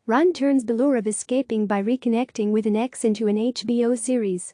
Run turns the lure of escaping by reconnecting with an ex into an HBO series.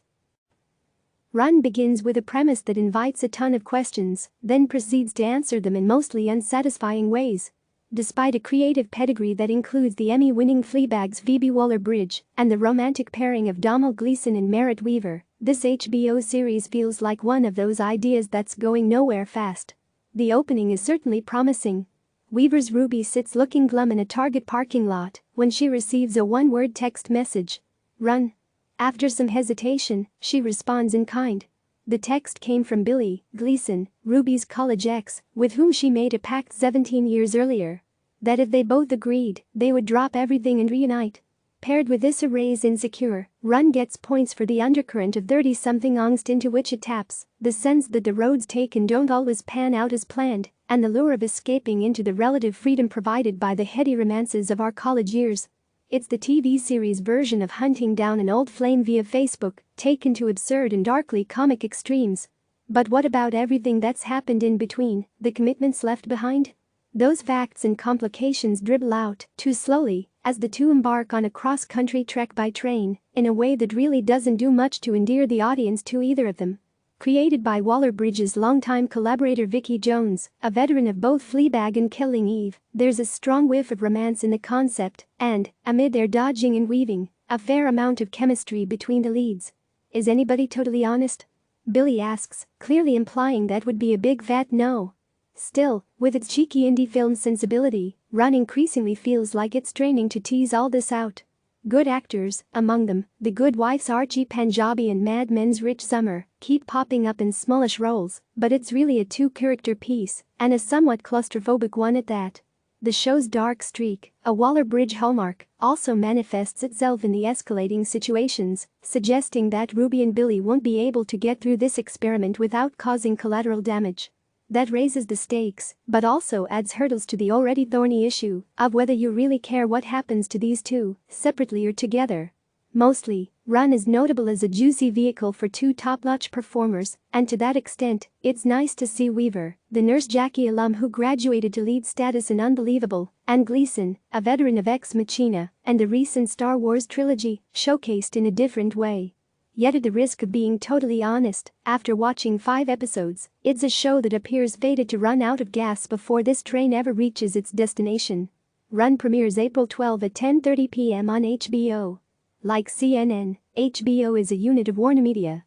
Run begins with a premise that invites a ton of questions, then proceeds to answer them in mostly unsatisfying ways. Despite a creative pedigree that includes the Emmy-winning Fleabag's Phoebe Waller-Bridge and the romantic pairing of Domhnall Gleeson and Merritt Wever, this HBO series feels like one of those ideas that's going nowhere fast. The opening is certainly promising. Wever's Ruby sits looking glum in a Target parking lot when she receives a one-word text message. Run. After some hesitation, she responds in kind. The text came from Billy, Gleeson, Ruby's college ex, with whom she made a pact 17 years earlier. That if they both agreed, they would drop everything and reunite. Paired with this array's insecure, Run gets points for the undercurrent of 30-something angst into which it taps, the sense that the roads taken don't always pan out as planned, and the lure of escaping into the relative freedom provided by the heady romances of our college years. It's the TV series version of hunting down an old flame via Facebook, taken to absurd and darkly comic extremes. But what about everything that's happened in between, the commitments left behind? Those facts and complications dribble out too slowly as the two embark on a cross-country trek by train in a way that really doesn't do much to endear the audience to either of them. Created by Waller-Bridge's longtime collaborator Vicky Jones, a veteran of both Fleabag and Killing Eve, there's a strong whiff of romance in the concept and, amid their dodging and weaving, a fair amount of chemistry between the leads. Is anybody totally honest? Billy asks, clearly implying that would be a big fat no. Still, with its cheeky indie film sensibility, Run increasingly feels like it's training to tease all this out. Good actors, among them, The Good Wife's Archie Panjabi and Mad Men's Rich Summer, keep popping up in smallish roles, but it's really a two-character piece, and a somewhat claustrophobic one at that. The show's dark streak, a Waller-Bridge hallmark, also manifests itself in the escalating situations, suggesting that Ruby and Billy won't be able to get through this experiment without causing collateral damage. That raises the stakes, but also adds hurdles to the already thorny issue of whether you really care what happens to these two, separately or together. Mostly, Run is notable as a juicy vehicle for two top-notch performers, and to that extent, it's nice to see Wever, the Nurse Jackie alum who graduated to lead status in Unbelievable, and Gleeson, a veteran of Ex Machina and the recent Star Wars trilogy, showcased in a different way. Yet at the risk of being totally honest, after watching 5 episodes, it's a show that appears fated to run out of gas before this train ever reaches its destination. Run premieres April 12 at 10:30 p.m. on HBO. Like CNN, HBO is a unit of Warner Media.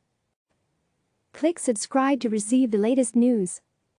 Click subscribe to receive the latest news.